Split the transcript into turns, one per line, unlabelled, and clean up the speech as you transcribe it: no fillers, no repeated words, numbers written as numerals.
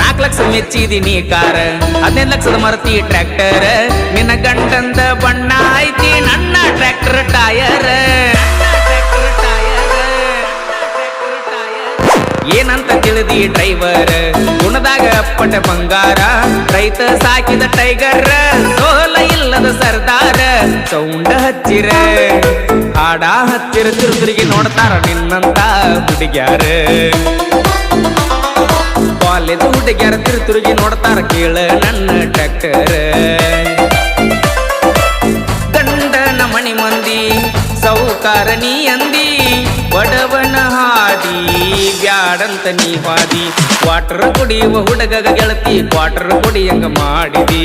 4 ಲಕ್ಷ ಮೆಚ್ಚಿದೀನಿ ಕಾರ 15 ಲಕ್ಷದ ಮರತಿ ಟ್ರ್ಯಾಕ್ಟರ್ ನಿನ್ನ ಗಂಡಂದ ಬಣ್ಣ ಐತಿ ನನ್ನ ಟ್ರ್ಯಾಕ್ಟರ್ ಟಯರ್ ಏನಂತ ತಿಳಿದಿ ಡ್ರೈವರ್ ಗುಣದಾಗ ಪಟ ಬಂಗಾರ ರೈತ ಸಾಕಿದ ಟೈಗರ್ ಸೋಲ ಇಲ್ಲದ ಸರ್ದಾರ ಸೌಂಡ ಹಚ್ಚಿರ ಹಾಡ ಹಚ್ಚಿರ ತಿರುಗಿ ನೋಡ್ತಾರ ನಿನ್ನಂತ ಹುಡುಗ್ಯಾರ ಕಾಲೇಜ್ ಹುಡುಗ್ಯಾರ ತಿರುಗಿ ನೋಡ್ತಾರ ಕೇಳ ನನ್ನ ಟ್ರ್ಯಾಕ್ಟರ್ ಗಂಡನ ಮಣಿ ಮಂದಿ ಸೌಕಾರ ನೀ ಅಂದಿ ಬಡವನ ಹಾದಿ ಬ್ಯಾಡಂತ ನೀ ಹಾದಿ ಕ್ವಾರ್ಟರ್ ಕುಡಿಯುವ ಹುಡುಗ ಗೆಳತಿ ಕ್ವಾರ್ಟರ್ ಕುಡಿಯಂಗ ಮಾಡಿದಿ